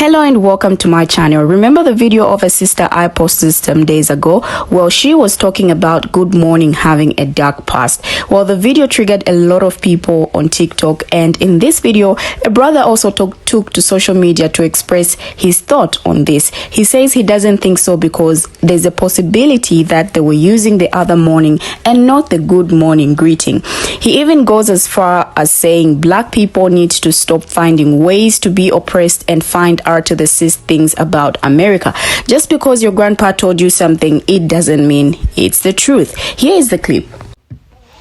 Hello and welcome to my channel. Remember the video of a sister I posted some days ago? Well, she was talking about Good Morning having a dark past. Well, the video triggered a lot of people on TikTok, and in this video, a brother also took to social media to express his thought on this. He says he doesn't think so because there's a possibility that they were using the other morning and not the good morning greeting. He even goes as far as saying black people need to stop finding ways to be oppressed and find art to assist things about America. Just because your grandpa told you something, it doesn't mean it's the truth. Here is the clip.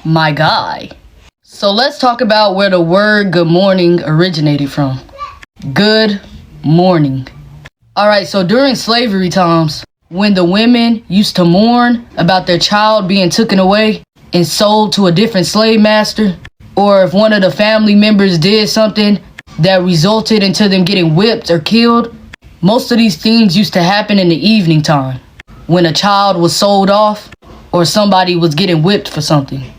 My guy. So let's talk about where the word good morning originated from. Good morning. Alright, so during slavery times, when the women used to mourn about their child being taken away and sold to a different slave master, or if one of the family members did something that resulted into them getting whipped or killed, most of these things used to happen in the evening time when a child was sold off or somebody was getting whipped for something.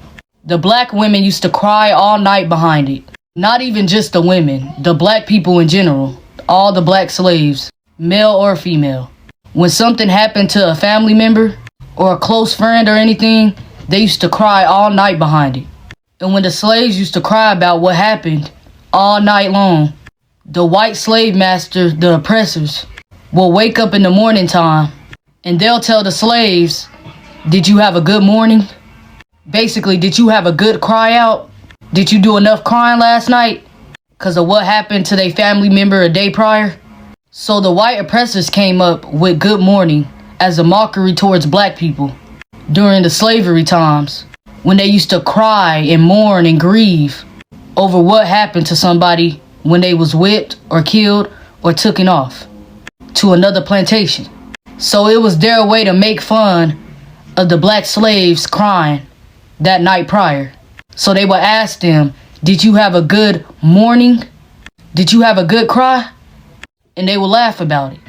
The black women used to cry all night behind it. Not even just the women, the black people in general, all the black slaves, male or female. When something happened to a family member or a close friend or anything, they used to cry all night behind it. And when the slaves used to cry about what happened all night long, the white slave masters, the oppressors, will wake up in the morning time and they'll tell the slaves, did you have a good morning? Basically, did you have a good cry out? Did you do enough crying last night because of what happened to their family member a day prior? So the white oppressors came up with good morning as a mockery towards black people during the slavery times when they used to cry and mourn and grieve over what happened to somebody when they was whipped or killed or taken off to another plantation. So it was their way to make fun of the black slaves crying that night prior. So they would ask them, did you have a good morning? Did you have a good cry? And they would laugh about it.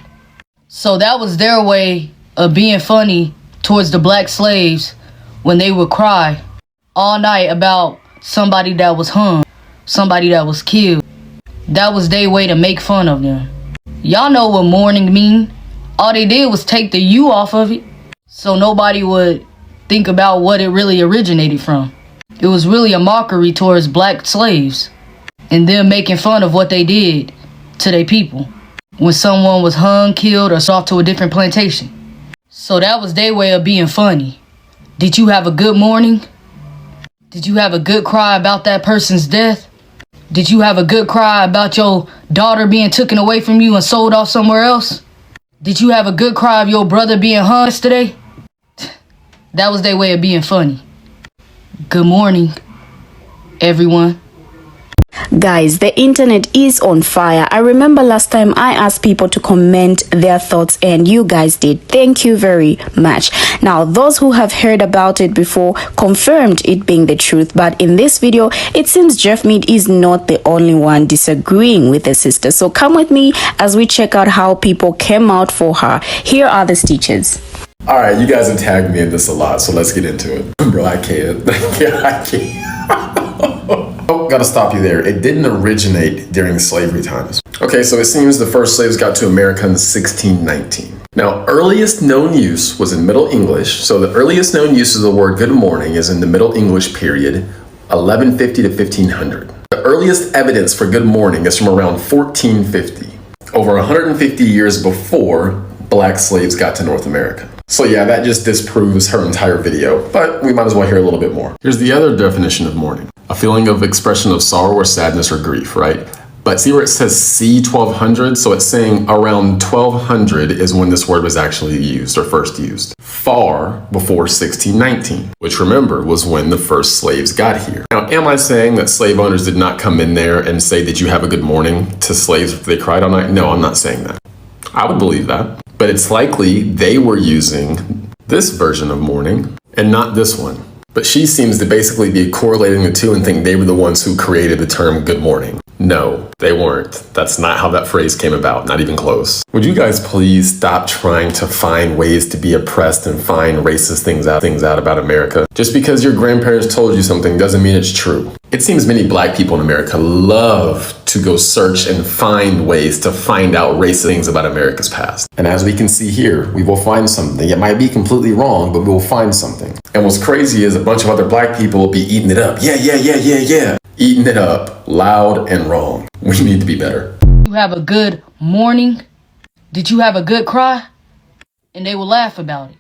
So that was their way of being funny towards the black slaves when they would cry all night about somebody that was hung, somebody that was killed. That was their way to make fun of them. Y'all know what mourning mean. All they did was take the U off of it so nobody would think about what it really originated from. It was really a mockery towards black slaves and them making fun of what they did to their people when someone was hung, killed, or sold to a different plantation. So that was their way of being funny. Did you have a good morning? Did you have a good cry about that person's death? Did you have a good cry about your daughter being taken away from you and sold off somewhere else? Did you have a good cry of your brother being hung yesterday? That was their way of being funny. Good morning, everyone. Guys, the internet is on fire. I remember last time I asked people to comment their thoughts and you guys did. Thank you very much. Now, those who have heard about it before confirmed it being the truth, but in this video, it seems Jeff Mead is not the only one disagreeing with the sister. So come with me as we check out how people came out for her. Here are the stitches. All right, you guys have tagged me in this a lot, so let's get into it. Bro, I can't. I can't. Oh, gotta stop you there. It didn't originate during slavery times. Okay, so it seems the first slaves got to America in 1619. Now, earliest known use was in Middle English. So the earliest known use of the word good morning is in the Middle English period, 1150 to 1500. The earliest evidence for good morning is from around 1450, over 150 years before black slaves got to North America. So yeah, that just disproves her entire video, but we might as well hear a little bit more. Here's the other definition of mourning. A feeling of expression of sorrow or sadness or grief, right? But see where it says C 1200? So it's saying around 1200 is when this word was actually used or first used. Far before 1619, which remember was when the first slaves got here. Now, am I saying that slave owners did not come in there and say, did you have a good morning to slaves if they cried all night? No, I'm not saying that. I would believe that. But it's likely they were using this version of mourning and not this one. But she seems to basically be correlating the two and think they were the ones who created the term good morning. No, they weren't. That's not how that phrase came about, not even close. Would you guys please stop trying to find ways to be oppressed and find racist things out about America? Just because your grandparents told you something doesn't mean it's true. It seems many black people in America love to go search and find ways to find out racist things about America's past. And as we can see here, we will find something. It might be completely wrong, but we will find something. And what's crazy is a bunch of other black people will be eating it up. Yeah. Eating it up, loud and wrong. We need to be better. You have a good morning? Did you have a good cry? And they will laugh about it.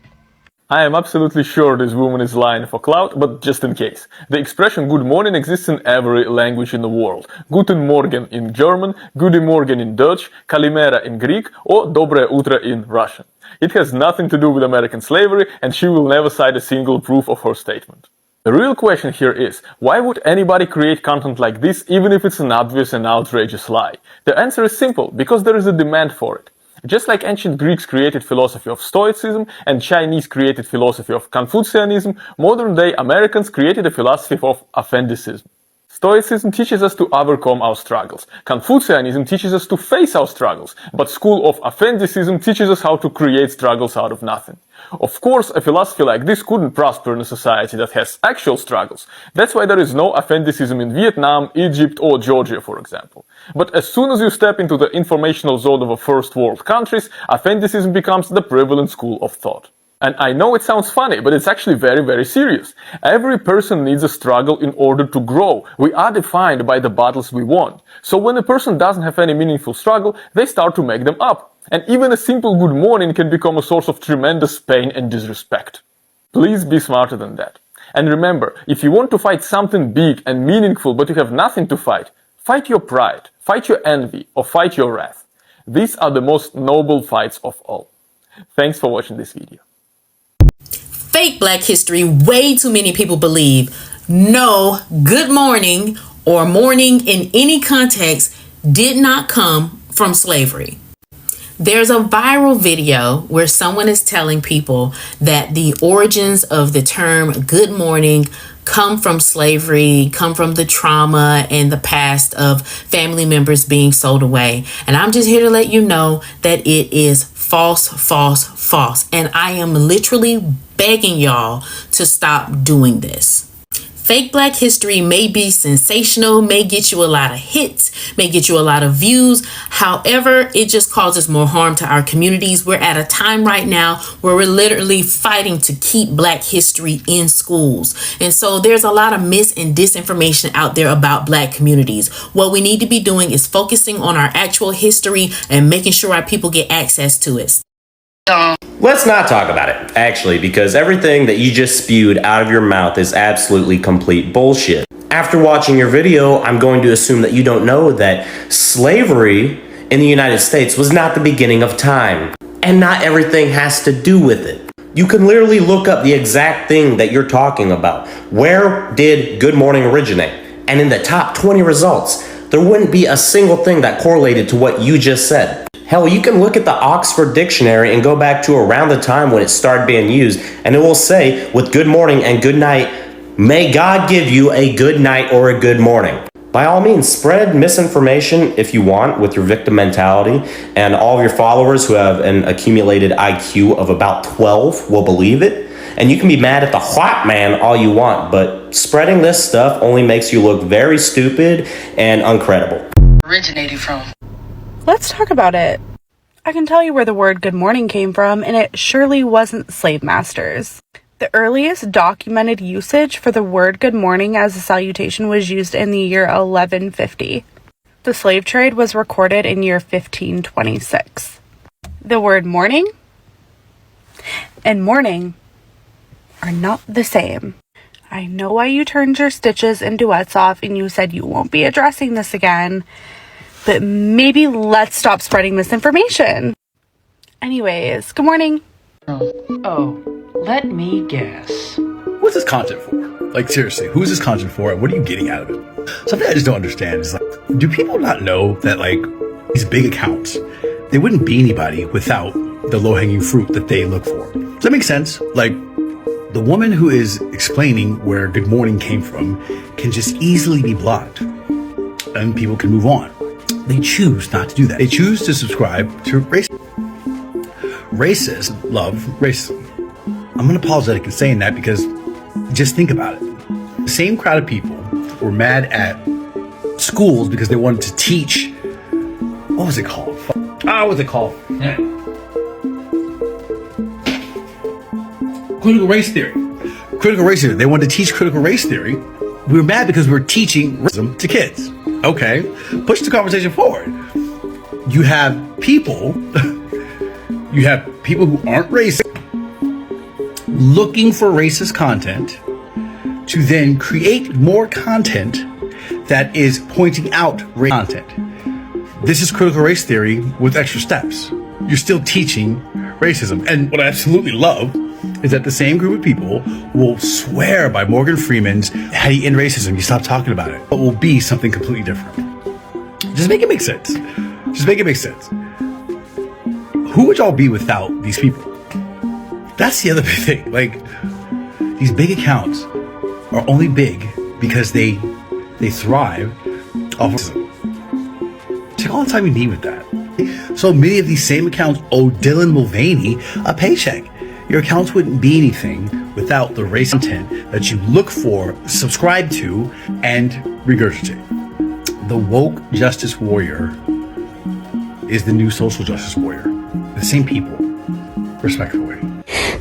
I am absolutely sure this woman is lying for clout, but just in case. The expression good morning exists in every language in the world. Guten Morgen in German, Guten Morgen in Dutch, Kalimera in Greek, or Dobre Utro in Russian. It has nothing to do with American slavery, and she will never cite a single proof of her statement. The real question here is, why would anybody create content like this even if it's an obvious and outrageous lie? The answer is simple, because there is a demand for it. Just like ancient Greeks created philosophy of Stoicism and Chinese created philosophy of Confucianism, modern-day Americans created a philosophy of Offendicism. Stoicism teaches us to overcome our struggles. Confucianism teaches us to face our struggles. But school of Offendicism teaches us how to create struggles out of nothing. Of course, a philosophy like this couldn't prosper in a society that has actual struggles. That's why there is no Offendicism in Vietnam, Egypt, or Georgia, for example. But as soon as you step into the informational zone of a first world countries, Offendicism becomes the prevalent school of thought. And I know it sounds funny, but it's actually very, very serious. Every person needs a struggle in order to grow. We are defined by the battles we won. So when a person doesn't have any meaningful struggle, they start to make them up. And even a simple good morning can become a source of tremendous pain and disrespect. Please be smarter than that. And remember, if you want to fight something big and meaningful but you have nothing to fight, fight your pride, fight your envy, or fight your wrath. These are the most noble fights of all. Thanks for watching this video. Fake Black history, way too many people believe. No, good morning or morning in any context did not come from slavery. There's a viral video where someone is telling people that the origins of the term good morning come from slavery, come from the trauma and the past of family members being sold away. And I'm just here to let you know that it is false. And I am literally begging y'all to stop doing this. Fake Black history may be sensational, may get you a lot of hits, may get you a lot of views. However, it just causes more harm to our communities. We're at a time right now where we're literally fighting to keep Black history in schools. And so there's a lot of mis and disinformation out there about Black communities. What we need to be doing is focusing on our actual history and making sure our people get access to it. Let's not talk about it, actually, because everything that you just spewed out of your mouth is absolutely complete bullshit. After watching your video, I'm going to assume that you don't know that slavery in the United States was not the beginning of time, and not everything has to do with it. You can literally look up the exact thing that you're talking about. Where did Good Morning originate? And in the top 20 results, there wouldn't be a single thing that correlated to what you just said. Hell, you can look at the Oxford Dictionary and go back to around the time when it started being used, and it will say, with good morning and good night, may God give you a good night or a good morning. By all means, spread misinformation if you want with your victim mentality, and all of your followers who have an accumulated IQ of about 12 will believe it. And you can be mad at the white man all you want, but spreading this stuff only makes you look very stupid and uncredible. Originated from. Let's talk about it. I can tell you where the word good morning came from, and it surely wasn't slave masters. The earliest documented usage for the word good morning as a salutation was used in the year 1150. The slave trade was recorded in year 1526. The word morning and morning are not the same. I know why you turned your stitches and duets off and you said you won't be addressing this again, but maybe let's stop spreading misinformation. Anyways, good morning. Oh, let me guess. What's this content for? Like, seriously, who's this content for and what are you getting out of it? Something I just don't understand is, like, do people not know that, like, these big accounts, they wouldn't be anybody without the low-hanging fruit that they look for? Does that make sense? Like, the woman who is explaining where good morning came from can just easily be blocked. and people can move on. They choose not to do that. They choose to subscribe to racism. Racists love racism. I'm unapologetic in saying that because just think about it. The same crowd of people were mad at schools because they wanted to teach, what was it called? What was it called? Yeah. Critical race theory. Critical race theory. They wanted to teach critical race theory. We were mad because we were teaching racism to kids. Okay, push the conversation forward. You have people who aren't racist looking for racist content to then create more content that is pointing out racist content. This is critical race theory with extra steps. You're still teaching racism. And what I absolutely love is that the same group of people will swear by Morgan Freeman's "How do you end racism? You stop talking about it." But will be something completely different. Just make it make sense. Just make it make sense. Who would y'all be without these people? That's the other big thing. Like, these big accounts are only big because they thrive off of racism. Take all the time you need with that. So many of these same accounts owe Dylan Mulvaney a paycheck. Your accounts wouldn't be anything without the race content that you look for, subscribe to, and regurgitate. The woke justice warrior is the new social justice warrior. The same people, respectfully.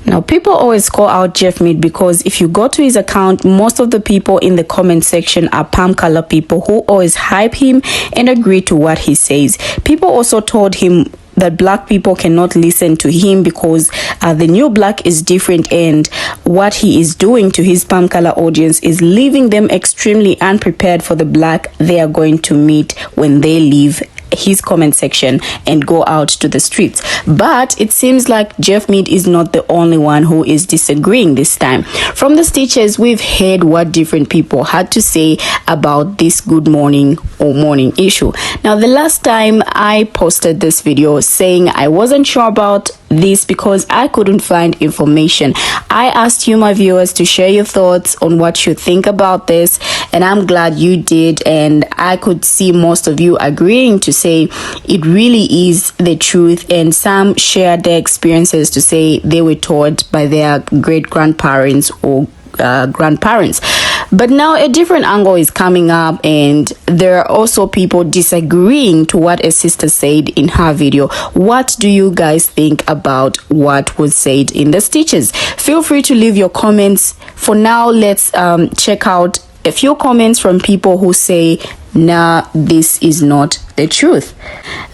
Now, people always call out Jeff Mead because if you go to his account, most of the people in the comment section are palm color people who always hype him and agree to what he says. People also told him that black people cannot listen to him because the new black is different, and what he is doing to his palm color audience is leaving them extremely unprepared for the black they are going to meet when they leave his comment section and go out to the streets. But it seems like Jeff Mead is not the only one who is disagreeing this time. From the stitches, we've heard what different people had to say about this good morning or morning issue. Now, the last time I posted this video saying I wasn't sure about this because I couldn't find information, I asked you, my viewers, to share your thoughts on what you think about this, and I'm glad you did, and I could see most of you agreeing to say it really is the truth, and some shared their experiences to say they were taught by their great-grandparents or grandparents. But now a different angle is coming up, and there are also people disagreeing to what a sister said in her video. What do you guys think about what was said in the stitches? Feel free to leave your comments. For now, let's check out a few comments from people who say, nah, this is not the truth.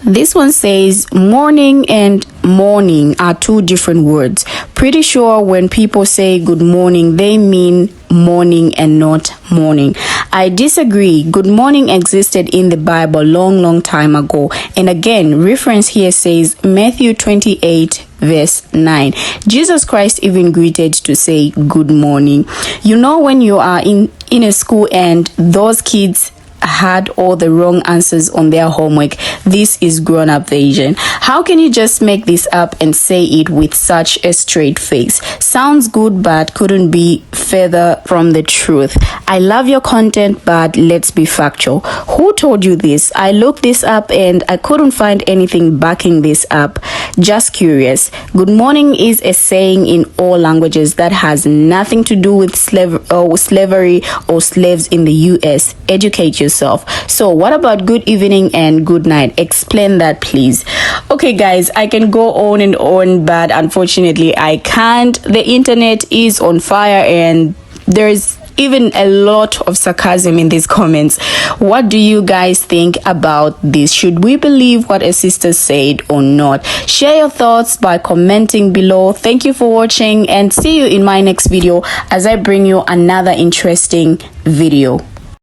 This one says, mourning and morning are two different words. Pretty sure when people say good morning, they mean morning and not morning. I disagree. Good morning existed in the Bible long time ago. And again, reference here says Matthew 28 verse 9. Jesus Christ even greeted to say good morning. You know, when you are in a school and those kids had all the wrong answers on their homework, this is grown-up version. How can you just make this up and say it with such a straight face? Sounds good, but couldn't be further from the truth. I love your content, but let's be factual. Who told you this? I looked this up and I couldn't find anything backing this up. Just curious. Good morning is a saying in all languages that has nothing to do with slavery or slaves in the US. Educate yourself. So what about good evening and good night? Explain that, please. Okay guys, I can go on and on, but unfortunately I can't. The internet is on fire and there's even a lot of sarcasm in these comments. What do you guys think about this? Should we believe what a sister said or not? Share your thoughts by commenting below. Thank you for watching and see you in my next video as I bring you another interesting video.